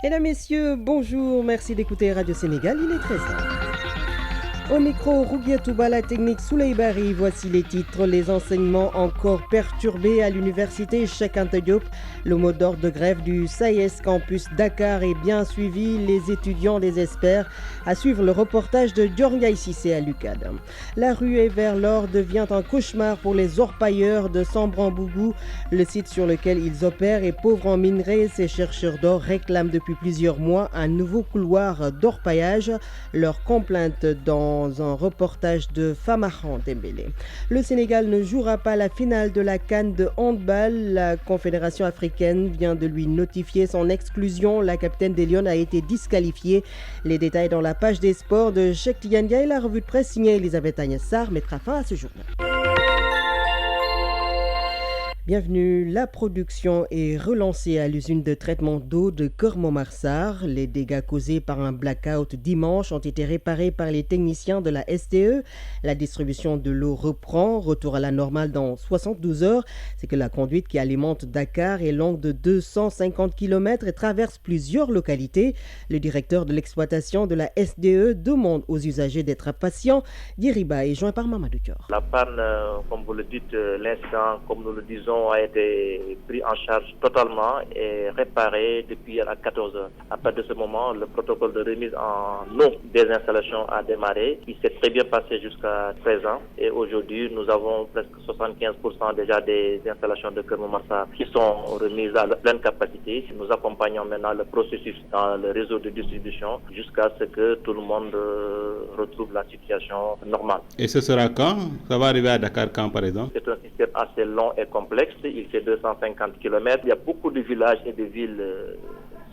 Mesdames, Messieurs, bonjour, merci d'écouter Radio Sénégal, il est 13h. Au micro, Rougiatou la technique Souley Bari, voici les titres. Les enseignements encore perturbés à l'université Cheikh Anta Diop. Le mot d'ordre de grève du SAES Campus Dakar est bien suivi. Les étudiants les espèrent. À suivre le reportage de Diorgaï Cissé à l'UCAD. La ruée vers l'or devient un cauchemar pour les orpailleurs de Sambrambougou. Le site sur lequel ils opèrent est pauvre en minerais. Ces chercheurs d'or réclament depuis plusieurs mois un nouveau couloir d'orpaillage. Leur complainte dans un reportage de Famahan Dembélé. Le Sénégal ne jouera pas la finale de la CAN de handball. La Confédération africaine vient de lui notifier son exclusion. La capitaine des Lions a été disqualifiée. Les détails dans la page des sports de Cheikh Tidiane et la revue de presse signée Elisabeth Agnès-Sarr mettra fin à ce journal. Bienvenue, la production est relancée à l'usine de traitement d'eau de Keur-Momar-Sarr. Les dégâts causés par un blackout dimanche ont été réparés par les techniciens de la SDE. La distribution de l'eau reprend, retour à la normale dans 72 heures. C'est que la conduite qui alimente Dakar est longue de 250 km et traverse plusieurs localités. Le directeur de l'exploitation de la SDE demande aux usagers d'être patients. Diriba est joint par Mamadou Dior. La panne, comme vous le dites, l'incident, comme nous le disons, a été pris en charge totalement et réparé depuis à 14 heures. À partir de ce moment, le protocole de remise en eau des installations a démarré. Il s'est très bien passé jusqu'à 13 ans et aujourd'hui, nous avons presque 75% déjà des installations de Keur-Momar-Sarr qui sont remises à pleine capacité. Nous accompagnons maintenant le processus dans le réseau de distribution jusqu'à ce que tout le monde retrouve la situation normale. Et ce sera quand? Ça va arriver à Dakar quand par exemple? C'est un système assez long et complexe. Il fait 250 km. Il y a beaucoup de villages et de villes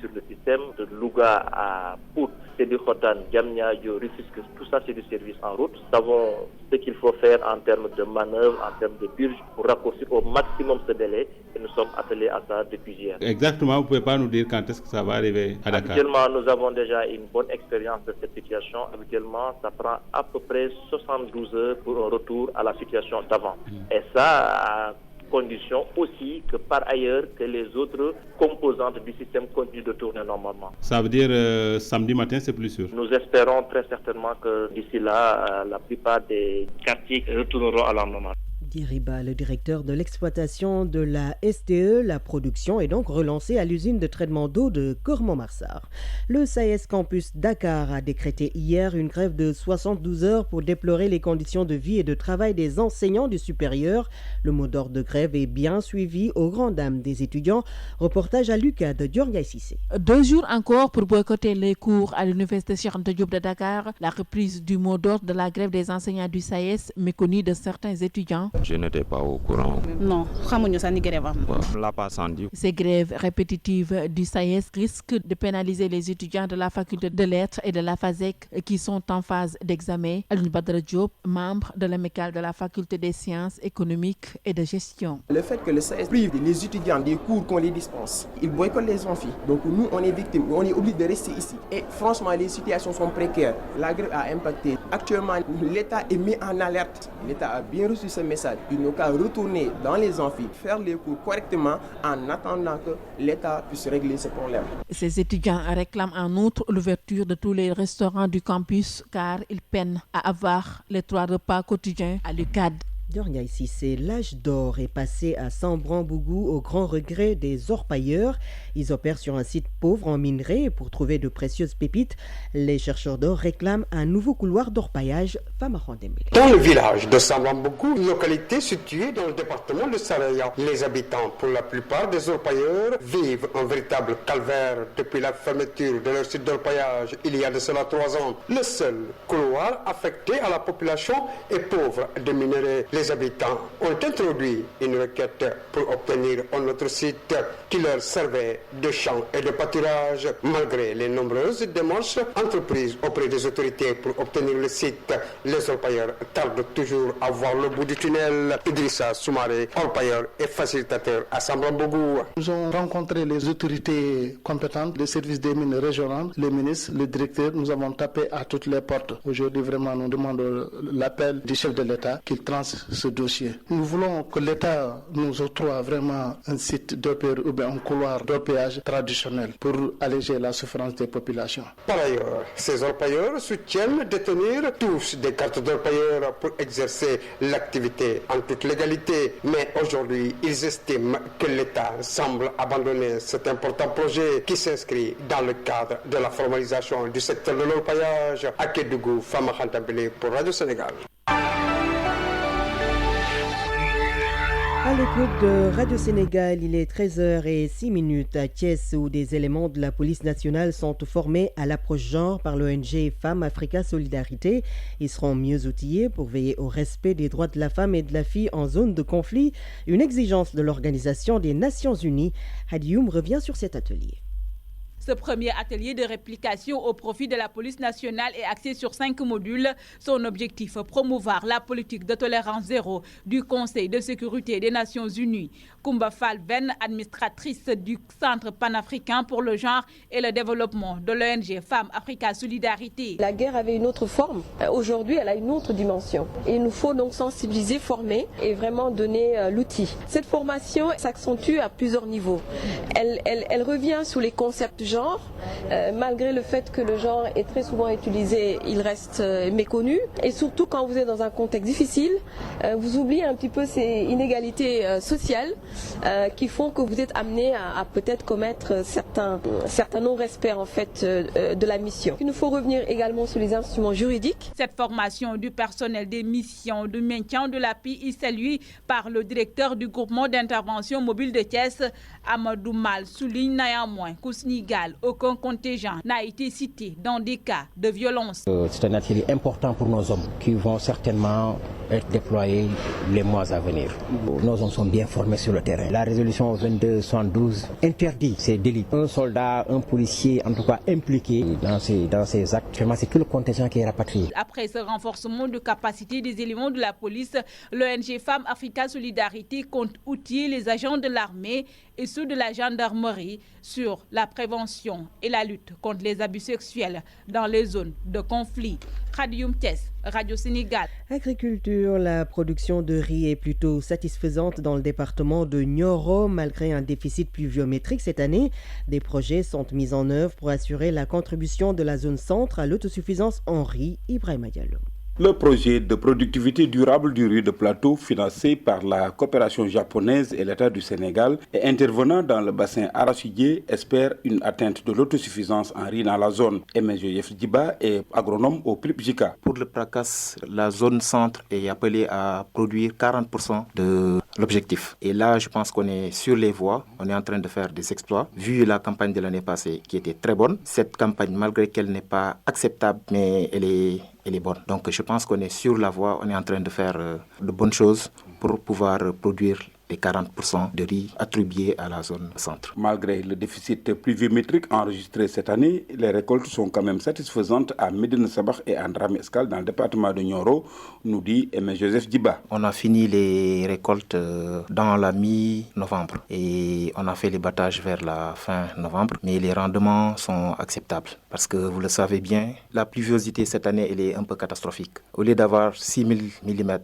sur le système, de Louga à Pout, Sébi-Khotan, Diamniadio, Rufisque, tout ça c'est du service en route. Nous savons ce qu'il faut faire en termes de manœuvre, en termes de purge pour raccourcir au maximum ce délai et nous sommes attelés à ça depuis hier. Exactement, vous ne pouvez pas nous dire quand est-ce que ça va arriver à Dakar? Habituellement, nous avons déjà une bonne expérience de cette situation. Habituellement, ça prend à peu près 72 heures pour un retour à la situation d'avant. Et ça, condition aussi que par ailleurs que les autres composantes du système continuent de tourner normalement. Ça veut dire samedi matin c'est plus sûr? Nous espérons très certainement que d'ici là, la plupart des quartiers retourneront à la normale. Diriba, le directeur de l'exploitation de la SDE, la production est donc relancée à l'usine de traitement d'eau de Keur-Momar-Sarr. Le SAES Campus Dakar a décrété hier une grève de 72 heures pour déplorer les conditions de vie et de travail des enseignants du supérieur. Le mot d'ordre de grève est bien suivi aux grandes dames des étudiants. Reportage à Lucas de Diorgaï Cissé. 2 jours encore pour boycotter les cours à l'université Cheikh Anta Diop de Dakar. La reprise du mot d'ordre de la grève des enseignants du SAES, méconnue de certains étudiants. Je n'étais pas au courant. Non, On l'a pas senti. Ces grèves répétitives du SAES risquent de pénaliser les étudiants de la faculté de lettres et de la FASEC qui sont en phase d'examen. Alioune Badara Diop, membre de l'amicale de la faculté des sciences économiques et de gestion. Le fait que le SAES prive les étudiants des cours qu'on les dispense, ils boycottent les amphis. Donc nous, on est victimes, on est obligé de rester ici. Et franchement, les situations sont précaires. La grève a impacté. Actuellement, l'État est mis en alerte. L'État a bien reçu ce message. Il n'a qu'à retourner dans les amphis, faire les cours correctement en attendant que l'État puisse régler ce problème. Ces étudiants réclament en outre l'ouverture de tous les restaurants du campus car ils peinent à avoir les 3 repas quotidiens à l'UCAD. Diorgaï Cissé, l'âge d'or est passé à Sambrambougou au grand regret des orpailleurs. Ils opèrent sur un site pauvre en minerais pour trouver de précieuses pépites. Les chercheurs d'or réclament un nouveau couloir d'orpaillage. Famahan Dembélé. Dans le village de Sambrambougou, une localité située dans le département de Saraya, les habitants, pour la plupart des orpailleurs, vivent un véritable calvaire depuis la fermeture de leur site d'orpaillage il y a de cela 3 ans. Le seul couloir affecté à la population est pauvre de minerais. Les habitants ont introduit une requête pour obtenir un autre site qui leur servait de champ et de pâturage. Malgré les nombreuses démarches entreprises auprès des autorités pour obtenir le site, les orpailleurs tardent toujours à voir le bout du tunnel. Idrissa Soumaré, orpailleur et facilitateur à Sambrambougou. Nous avons rencontré les autorités compétentes, les services des mines régionales, les ministres, le directeur. Nous avons tapé à toutes les portes. Aujourd'hui, vraiment, nous demandons l'appel du chef de l'État qu'il transfère ce dossier. Nous voulons que l'État nous octroie vraiment un site d'orpaillage ou bien un couloir d'orpaillage traditionnel pour alléger la souffrance des populations. Par ailleurs, ces orpailleurs soutiennent détenir tous des cartes d'orpailleurs pour exercer l'activité en toute légalité. Mais aujourd'hui, ils estiment que l'État semble abandonner cet important projet qui s'inscrit dans le cadre de la formalisation du secteur de l'orpaillage. À Kédougou, Fama Khantabele pour Radio Sénégal. À l'écoute de Radio Sénégal, il est 13h06 à Thiès où des éléments de la police nationale sont formés à l'approche genre par l'ONG Femmes Africa Solidarité. Ils seront mieux outillés pour veiller au respect des droits de la femme et de la fille en zone de conflit, une exigence de l'Organisation des Nations Unies. Hadioum revient sur cet atelier. Ce premier atelier de réplication au profit de la police nationale est axé sur 5 modules. Son objectif, promouvoir la politique de tolérance zéro du Conseil de sécurité des Nations Unies. Koumba Falben, administratrice du Centre panafricain pour le genre et le développement de l'ONG Femmes Africa Solidarité. La guerre avait une autre forme. Aujourd'hui, elle a une autre dimension. Et il nous faut donc sensibiliser, former et vraiment donner l'outil. Cette formation s'accentue à plusieurs niveaux. Elle revient sur les concepts genre. Malgré le fait que le genre est très souvent utilisé, il reste méconnu. Et surtout quand vous êtes dans un contexte difficile, vous oubliez un petit peu ces inégalités sociales qui font que vous êtes amené à peut-être commettre certains non-respects en fait de la mission. Il nous faut revenir également sur les instruments juridiques. Cette formation du personnel des missions de maintien de la paix est saluée par le directeur du groupement d'intervention mobile de Thiès, Amadou Mal, souligne néanmoins qu'au Sénégal, aucun contingent n'a été cité dans des cas de violence. C'est un atelier important pour nos hommes qui vont certainement être déployés les mois à venir. Nos hommes sont bien formés sur le terrain. La résolution 2272 interdit ces délits. Un soldat, un policier, en tout cas impliqué dans ces actes, c'est tout le contingent qui est rapatrié. Après ce renforcement de capacité des éléments de la police, l'ONG Femmes Africa Solidarité compte outiller les agents de l'armée et ceux de la gendarmerie sur la prévention et la lutte contre les abus sexuels dans les zones de conflit. Khadioum Thiès, Radio Sénégal. Agriculture, la production de riz est plutôt satisfaisante dans le département de Nioro. Malgré un déficit pluviométrique cette année, des projets sont mis en œuvre pour assurer la contribution de la zone centre à l'autosuffisance en riz. Ibrahima Diallo. Le projet de productivité durable du riz de plateau financé par la coopération japonaise et l'État du Sénégal et intervenant dans le bassin arachidier espère une atteinte de l'autosuffisance en riz dans la zone. Joseph Djiba est agronome au PRIPJICA. Pour le PRACAS, la zone centre est appelée à produire 40% de l'objectif. Et là, je pense qu'on est sur les voies, on est en train de faire des exploits. Vu la campagne de l'année passée qui était très bonne, cette campagne, malgré qu'elle n'est pas acceptable, mais elle est bonne. Donc je pense qu'on est sur la voie, on est en train de faire de bonnes choses pour pouvoir produire les 40% de riz attribués à la zone centre. Malgré le déficit pluviométrique enregistré cette année, les récoltes sont quand même satisfaisantes à Médina Sabakh et Andramé Escale dans le département de Nioro, nous dit Aimé Joseph Djiba. On a fini les récoltes dans la mi-novembre et on a fait les battages vers la fin novembre, mais les rendements sont acceptables parce que vous le savez bien, la pluviosité cette année elle est un peu catastrophique. Au lieu d'avoir 6000 mm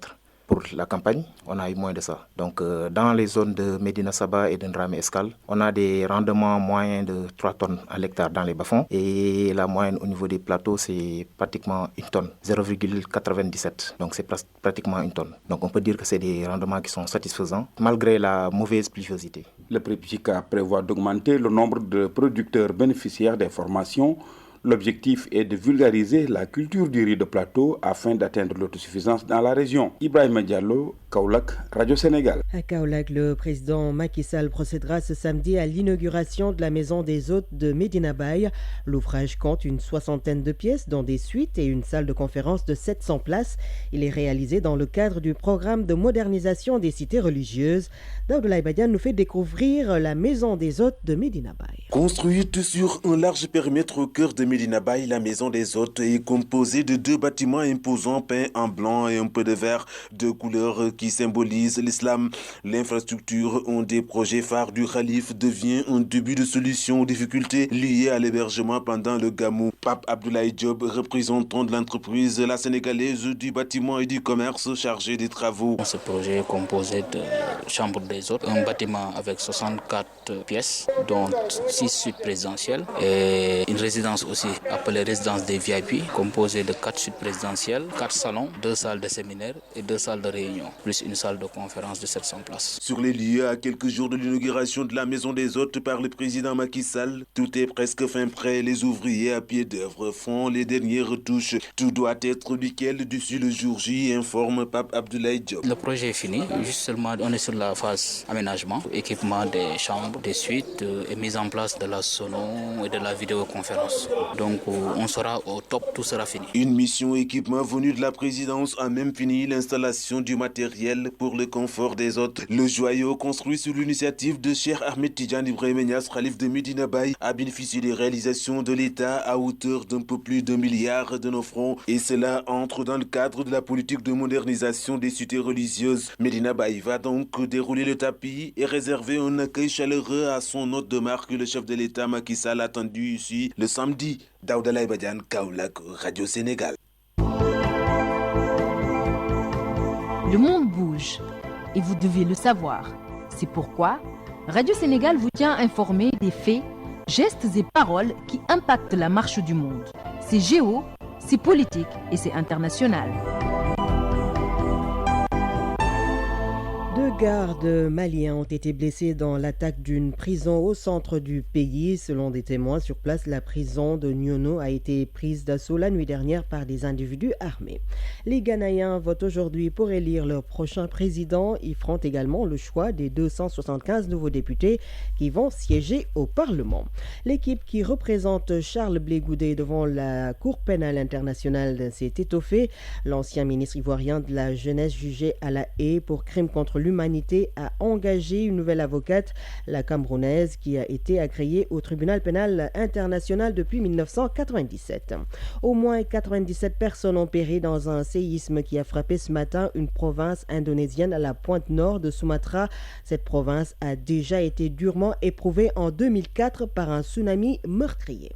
pour la campagne, on a eu moins de ça. Donc dans les zones de Médina Sabakh et de Ndramé Escale, on a des rendements moyens de 3 tonnes à l'hectare dans les bas-fonds et la moyenne au niveau des plateaux c'est pratiquement 1 tonne, 0,97. Donc c'est pratiquement 1 tonne. Donc on peut dire que c'est des rendements qui sont satisfaisants malgré la mauvaise pluviosité. Le PRIPJICA prévoit d'augmenter le nombre de producteurs bénéficiaires des formations. L'objectif est de vulgariser la culture du riz de plateau afin d'atteindre l'autosuffisance dans la région. Ibrahima Diallo, Kaolack, Radio Sénégal. À Kaolack, le président Macky Sall procédera ce samedi à l'inauguration de la Maison des Hôtes de Medina Baye. L'ouvrage compte une 60aine de pièces, dont des suites et une salle de conférence de 700 places. Il est réalisé dans le cadre du programme de modernisation des cités religieuses. Daoudoulaye Badiane nous fait découvrir la Maison des Hôtes de Medina Baye. Construite sur un large périmètre au cœur de Medina Baye, la Maison des Hôtes est composée de 2 bâtiments imposants peints en blanc et un peu de vert, 2 couleurs qui qui symbolise l'islam. L'infrastructure, un des projets phares du Khalif, devient un début de solution aux difficultés liées à l'hébergement pendant le Gamou. Pape Abdoulaye Diop, représentant de l'entreprise La Sénégalaise du bâtiment et du commerce chargé des travaux. Ce projet est composé de chambres des hôtes, un bâtiment avec 64 pièces, dont 6 suites présidentielles, et une résidence aussi appelée résidence des VIP, composée de 4 suites présidentielles, 4 salons, 2 salles de séminaire et 2 salles de réunion, plus une salle de conférence de 700 places. Sur les lieux, à quelques jours de l'inauguration de la Maison des Hôtes par le président Macky Sall, tout est presque fin prêt. Les ouvriers à pied d'œuvre font les dernières retouches. Tout doit être nickel d'ici le jour J, informe Pape Abdoulaye Diop. Le projet est fini, juste seulement on est sur la phase aménagement, équipement des chambres, des suites et mise en place de la sono et de la vidéoconférence. Donc on sera au top, tout sera fini. Une mission équipement venue de la présidence a même fini l'installation du matériel pour le confort des hôtes. Le joyau, construit sur l'initiative de Cheikh Ahmed Tidiane Ibrahima Niasse, Khalif de Medina Baye, a bénéficié des réalisations de l'État à hauteur d'un peu plus d'1 milliard de nos francs, et cela entre dans le cadre de la politique de modernisation des cités religieuses. Medina Baye va donc dérouler le tapis et réserver un accueil chaleureux à son hôte de marque, le chef de l'État Macky Sall, attendu ici le samedi. Daouda Laye Badiane, Kaolack, Radio Sénégal. Le monde bouge et vous devez le savoir. C'est pourquoi Radio Sénégal vous tient informé des faits, gestes et paroles qui impactent la marche du monde. C'est géo, c'est politique et c'est international. 2 gardes maliens ont été blessés dans l'attaque d'une prison au centre du pays. Selon des témoins sur place, la prison de Nyono a été prise d'assaut la nuit dernière par des individus armés. Les Ghanéens votent aujourd'hui pour élire leur prochain président. Ils feront également le choix des 275 nouveaux députés qui vont siéger au Parlement. L'équipe qui représente Charles Blé Goudé devant la Cour pénale internationale s'est étoffée. L'ancien ministre ivoirien de la jeunesse jugé à La Haye pour crimes contre l'humanité a engagé une nouvelle avocate, la Camerounaise, qui a été agréée au tribunal pénal international depuis 1997. Au moins 97 personnes ont péri dans un séisme qui a frappé ce matin une province indonésienne à la pointe nord de Sumatra. Cette province a déjà été durement éprouvée en 2004 par un tsunami meurtrier.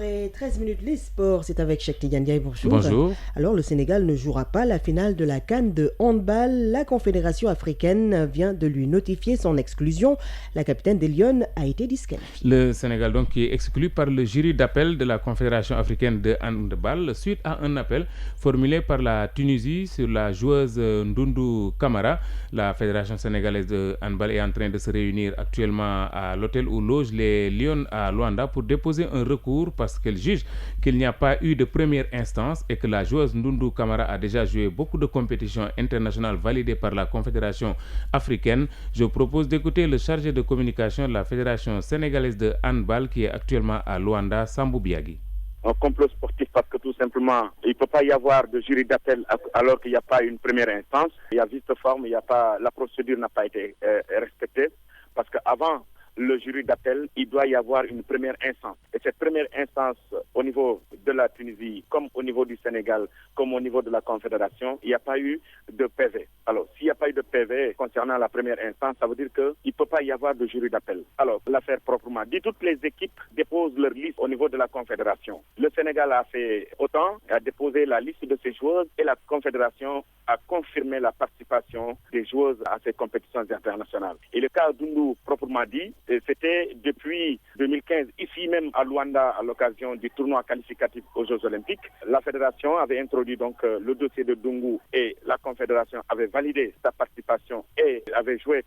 Et 13 minutes, les sports, c'est avec Cheikh Tidiane Diaye, bonjour. Bonjour. Alors, le Sénégal ne jouera pas la finale de la CAN de handball. La Confédération africaine vient de lui notifier son exclusion. La capitaine des Lions a été disqualifiée. Le Sénégal, donc, qui est exclu par le jury d'appel de la Confédération africaine de handball suite à un appel formulé par la Tunisie sur la joueuse Ndoundou Kamara. La Fédération sénégalaise de handball est en train de se réunir actuellement à l'hôtel où logent les Lions à Luanda pour déposer un recours parce qu'elle juge qu'il n'y a pas eu de première instance et que la joueuse Ndoundou Kamara a déjà joué beaucoup de compétitions internationales validées par la Confédération africaine. Je propose d'écouter le chargé de communication de la Fédération sénégalaise de handball qui est actuellement à Luanda, Sambou Biagui. Un complot sportif parce que tout simplement, il ne peut pas y avoir de jury d'appel alors qu'il n'y a pas une première instance. Il y a vice forme, la procédure n'a pas été respectée parce qu'avant le jury d'appel, il doit y avoir une première instance. Et cette première instance, au niveau de la Tunisie, comme au niveau du Sénégal, comme au niveau de la Confédération, il n'y a pas eu de PV. Alors, s'il n'y a pas eu de PV concernant la première instance, ça veut dire qu'il ne peut pas y avoir de jury d'appel. Alors, l'affaire proprement dit, toutes les équipes déposent leur liste au niveau de la Confédération. Le Sénégal a fait autant, a déposé la liste de ses joueuses et la Confédération a confirmé la participation des joueuses à ces compétitions internationales. Et le cas d'Oundou, proprement dit, c'était depuis 2015, ici même à Luanda, à l'occasion du tournoi qualificatif aux Jeux Olympiques. La fédération avait introduit donc le dossier de Dungu et la Confédération avait validé sa participation et avait joué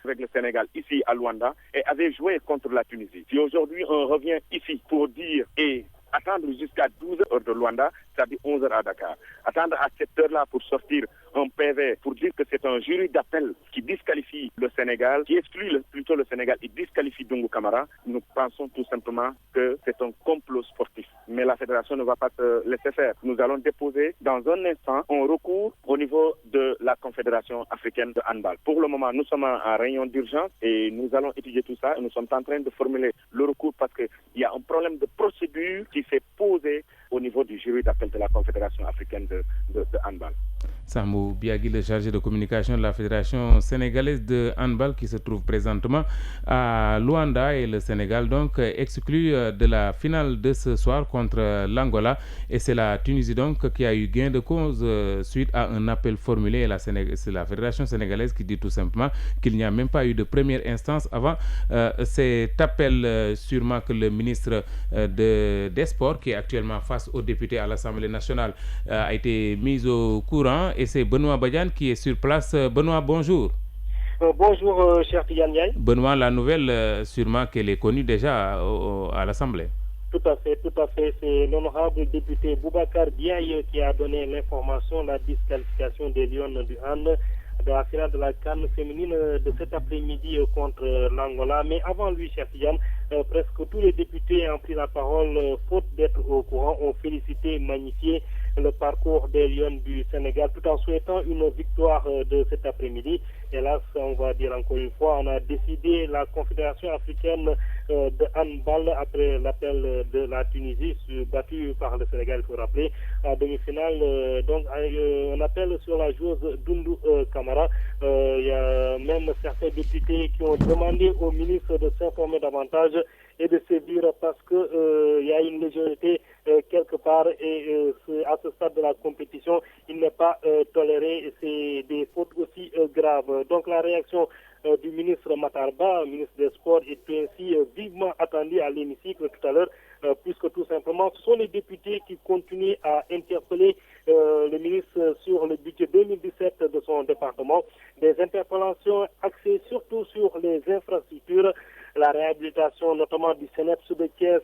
avec le Sénégal ici à Luanda et avait joué contre la Tunisie. Si aujourd'hui on revient ici pour dire et attendre jusqu'à 12h de Luanda, c'est-à-dire 11h à Dakar. Attendre à cette heure-là pour sortir un PV pour dire que c'est un jury d'appel qui disqualifie le Sénégal, qui exclut plutôt le Sénégal et disqualifie Dungu Camara, nous pensons tout simplement que c'est un complot sportif. Mais la fédération ne va pas se laisser faire. Nous allons déposer dans un instant un recours au niveau de la Confédération africaine de handball. Pour le moment, nous sommes en réunion d'urgence et nous allons étudier tout ça et nous sommes en train de formuler le recours parce qu'il y a un problème de procédure qui s'est posé au niveau du jury d'appel de la Confédération africaine de handball. Sambou Biagui, le chargé de communication de la Fédération sénégalaise de handball qui se trouve présentement à Luanda, et le Sénégal donc exclu de la finale de ce soir contre l'Angola, et c'est la Tunisie donc qui a eu gain de cause suite à un appel formulé, et c'est la Fédération sénégalaise qui dit tout simplement qu'il n'y a même pas eu de première instance avant cet appel. Sûrement que le ministre des Sports, qui est actuellement face aux députés à l'Assemblée nationale, a été mis au courant, et c'est Benoît Badiane qui est sur place. Benoît, bonjour. Bonjour, cher Tidiane Ndiaye. Benoît, la nouvelle, sûrement qu'elle est connue déjà à l'Assemblée. Tout à fait. C'est l'honorable député Boubacar Diaye qui a donné l'information, la disqualification des Lions du Hand de la finale de la CAN féminine de cet après-midi contre l'Angola. Mais avant lui, cher Tidiane, presque tous les députés ont pris la parole, faute d'être au courant, ont félicité, magnifié le parcours des Lions du Sénégal, tout en souhaitant une victoire de cet après-midi. Hélas, on va dire encore une fois, on a décidé, la Confédération africaine de handball, après l'appel de la Tunisie, battue par le Sénégal, il faut rappeler, en demi-finale, donc un appel sur la joueuse Dundu Camara. Il y a même certains députés qui ont demandé au ministre de s'informer davantage et de sévir parce que il y a une légèreté quelque part, et à ce stade de la compétition, il n'est pas toléré, c'est des fautes aussi graves. Donc la réaction du ministre Matarba, ministre des Sports, est ainsi vivement attendue à l'hémicycle tout à l'heure, puisque tout simplement ce sont les députés qui continuent à interpeller le ministre sur le budget 2017 de son département, des interpellations axées surtout sur les infrastructures, la réhabilitation notamment du CNEPS de Thiès,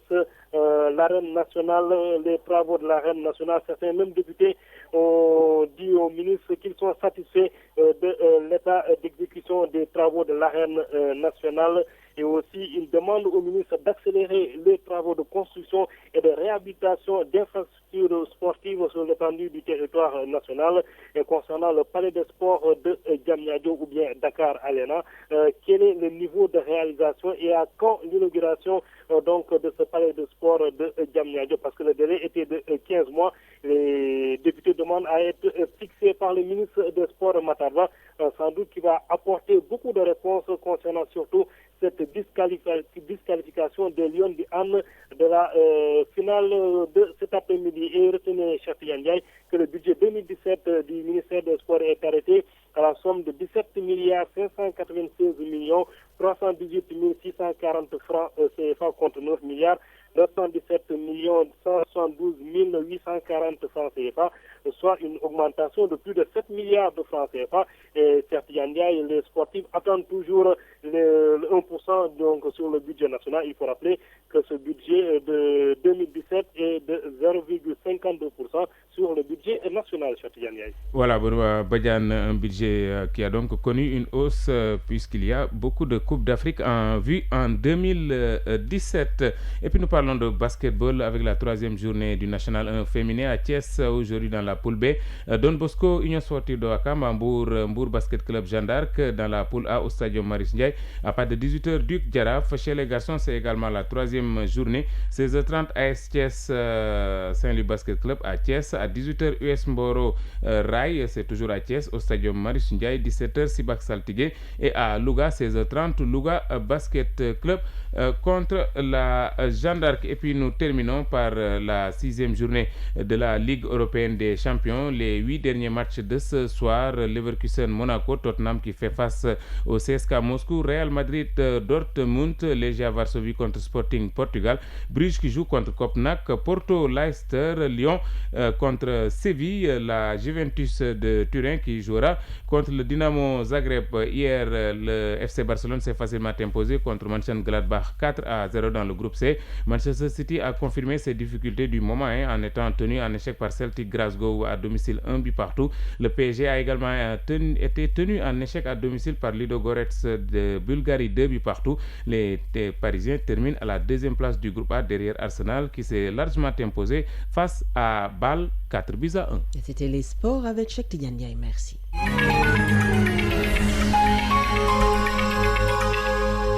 l'arène nationale, les travaux de l'arène nationale. Certains même députés ont dit au ministre qu'ils sont satisfaits de l'état d'exécution des travaux de l'arène nationale, et aussi ils demandent au ministre d'accélérer les travaux de construction et de réhabilitation d'infrastructures sportives sur l'étendue du territoire national. Et concernant le palais des sports de Diamniadio ou bien Dakar Arena, quel est le niveau de réalisation et à quand l'inauguration donc de ce palais de sport de Diamniadio, parce que le délai était de 15 mois. Les députés demandent à être fixés par le ministre des Sports Matarba, sans doute qui va apporter beaucoup de réponses concernant surtout cette disqualification des Lions du Hand de la finale de cet après-midi. Et retenez, cher Ndiaye, que le budget 2017 du ministère des Sports est arrêté à la somme de 17 596 318 640 francs CFA contre 9 917 172 840 francs CFA, soit une augmentation de plus de 7 milliards de francs CFA. Et Ndiaye, les sportifs attendent toujours le 1% donc sur le budget national. Il faut rappeler que ce budget de 2017 est de 0,52% sur le budget national, Ndiaye. Voilà, Benoît Badiane, un budget qui a donc connu une hausse puisqu'il y a beaucoup de Coupes d'Afrique en vue en 2017. Et puis nous parlons de basketball avec la 3e journée du National 1 féminin à Thiès aujourd'hui dans la poule B. Don Bosco, Union Sportive de Ouakam, Mbour Basket Club Jeanne d'Arc dans la poule A au Stadium Marius Ndiaye. À partir de 18h, Duc Djaraf. Chez les garçons, c'est également la 3e journée. 16h30, AS Thiès Saint-Louis Basket Club à Thiès. À 18h, US Mboro Rai, c'est toujours à Thiès au Stadium Marius Ndiaye. 17h, Sibak Saltigué. Et à Louga, 16h30, Louga Basket Club contre la Jeanne d'Arc. Et puis nous terminons par la 6e journée de la Ligue européenne des champions. Les 8 derniers matchs de ce soir, Leverkusen Monaco, Tottenham qui fait face au CSKA Moscou, Real Madrid Dortmund, Legia Varsovie contre Sporting Portugal, Bruges qui joue contre Copenhague, Porto Leicester, Lyon contre Séville, la Juventus de Turin qui jouera contre le Dynamo Zagreb. Hier, le FC Barcelone s'est facilement imposé contre Mönchengladbach 4-0 dans le groupe C. Manchester City a confirmé ses difficultés du moment en étant tenu en échec par Celtic Glasgow à domicile 1 but partout. Le PSG a également été tenu en échec à domicile par Ludogorets de Bulgarie 2 buts partout. Les Parisiens terminent à la deuxième place du groupe A derrière Arsenal qui s'est largement imposé face à Bâle 4-1. C'était les sports avec Cheikh Tidiane Ndiaye. Merci.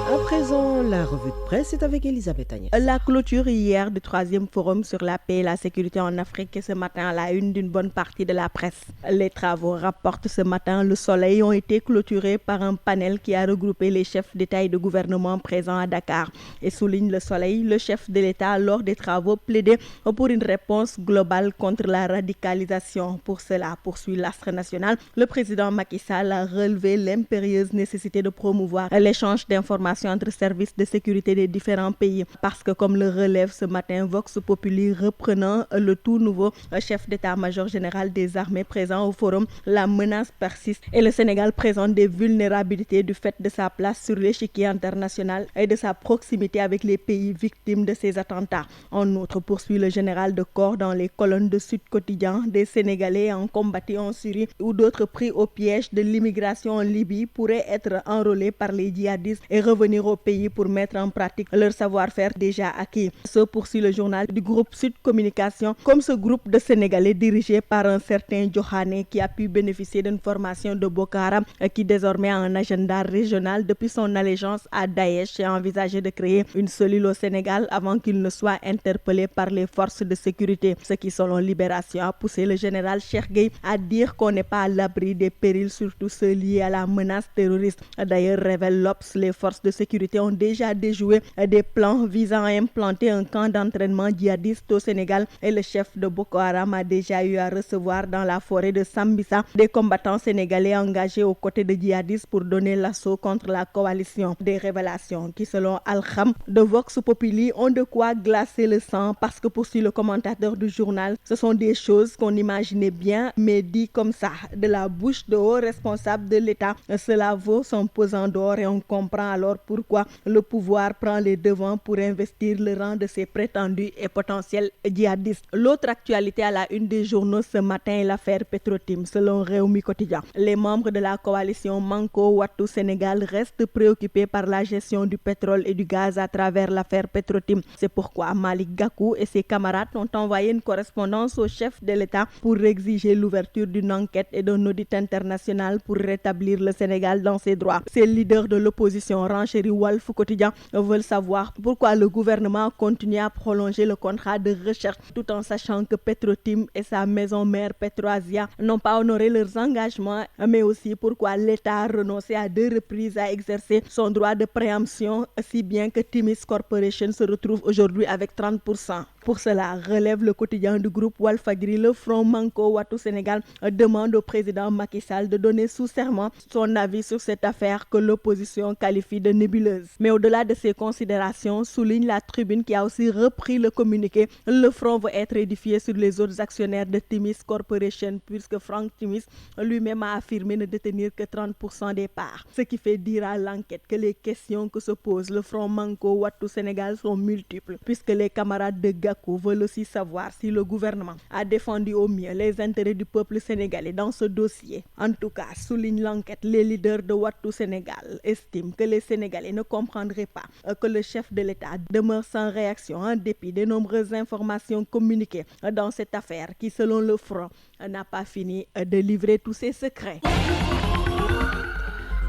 À présent, la revue de presse est avec Elisabeth Agnès. La clôture hier du 3e forum sur la paix et la sécurité en Afrique ce matin à la une d'une bonne partie de la presse. Les travaux, rapportent ce matin Le Soleil, ont été clôturés par un panel qui a regroupé les chefs d'État et de gouvernement présents à Dakar. Et souligne Le Soleil, le chef de l'État lors des travaux plaidait pour une réponse globale contre la radicalisation. Pour cela, poursuit l'Astre national, le président Macky Sall a relevé l'impérieuse nécessité de promouvoir l'échange d'informations entre services de sécurité des différents pays. Parce que comme le relève ce matin Vox Populi, reprenant le tout nouveau chef d'état-major général des armées présent au forum, la menace persiste et le Sénégal présente des vulnérabilités du fait de sa place sur l'échiquier international et de sa proximité avec les pays victimes de ces attentats. En outre, poursuit le général de corps dans les colonnes de Sud Quotidien, des Sénégalais en combattu en Syrie ou d'autres pris au piège de l'immigration en Libye pourraient être enrôlés par les djihadistes et revenir au pays pour mettre en pratique leur savoir-faire déjà acquis. Se poursuit le journal du groupe Sud Communication, comme ce groupe de Sénégalais dirigé par un certain Johane qui a pu bénéficier d'une formation de Boko Haram qui désormais a un agenda régional depuis son allégeance à Daesh et a envisagé de créer une cellule au Sénégal avant qu'il ne soit interpellé par les forces de sécurité. Ce qui, selon Libération, a poussé le général Cheikh Gueye à dire qu'on n'est pas à l'abri des périls, surtout ceux liés à la menace terroriste. D'ailleurs, révèle l'Obs, les forces de sécurité ont déjà déjoué des plans visant à implanter un camp d'entraînement djihadiste au Sénégal et le chef de Boko Haram a déjà eu à recevoir dans la forêt de Sambisa des combattants sénégalais engagés aux côtés de djihadistes pour donner l'assaut contre la coalition. Des révélations qui, selon Al-Kham de Vox Populi, ont de quoi glacer le sang parce que, poursuit le commentateur du journal, ce sont des choses qu'on imaginait bien mais dit comme ça, de la bouche de hauts responsables de l'État. Cela vaut son pesant d'or et on comprend alors pourquoi le pouvoir prend les devants pour investir le rang de ses prétendus et potentiels djihadistes. L'autre actualité à la une des journaux ce matin est l'affaire Petrotim. Selon Rewmi Quotidien, les membres de la coalition Manko Wattu Sénégal restent préoccupés par la gestion du pétrole et du gaz à travers l'affaire Petrotim. C'est pourquoi Malick Gakou et ses camarades ont envoyé une correspondance au chef de l'État pour exiger l'ouverture d'une enquête et d'un audit international pour rétablir le Sénégal dans ses droits. Ces leaders de l'opposition renchérit Walf Quotidien veulent savoir pourquoi le gouvernement continue à prolonger le contrat de recherche tout en sachant que Petrotim et sa maison mère Petroasia n'ont pas honoré leurs engagements, mais aussi pourquoi l'État a renoncé à 2 reprises à exercer son droit de préemption, si bien que Timis Corporation se retrouve aujourd'hui avec 30%. Pour cela, relève le quotidien du groupe Walfadjri, le Front Manko Wattu Sénégal demande au président Macky Sall de donner sous serment son avis sur cette affaire que l'opposition qualifie de nébuleuse. Mais au-delà de ces considérations, souligne la Tribune qui a aussi repris le communiqué, le Front veut être édifié sur les autres actionnaires de Timis Corporation puisque Franck Timis lui-même a affirmé ne détenir que 30% des parts. Ce qui fait dire à l'enquête que les questions que se pose le Front Manko Wattu Sénégal sont multiples puisque les camarades de Gakou veulent aussi savoir si le gouvernement a défendu au mieux les intérêts du peuple sénégalais dans ce dossier. En tout cas, souligne l'enquête, les leaders de Wattu Sénégal estiment que les Sénégalais ne comprendraient pas que le chef de l'État demeure sans réaction en dépit des nombreuses informations communiquées dans cette affaire qui, selon le Front, n'a pas fini de livrer tous ses secrets.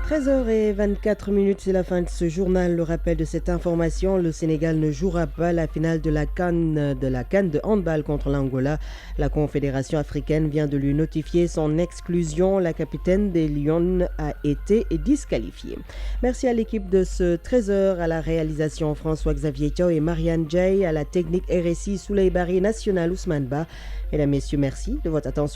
13h24, c'est la fin de ce journal. Le rappel de cette information, le Sénégal ne jouera pas la finale de la CAN de handball contre l'Angola. La Confédération africaine vient de lui notifier son exclusion. La capitaine des Lions a été disqualifiée. Merci à l'équipe de ce 13h, à la réalisation François-Xavier Thiaw et Marianne Jay, à la technique RSI Souley Bari National Ousmane Ba. Mesdames, Messieurs, merci de votre attention.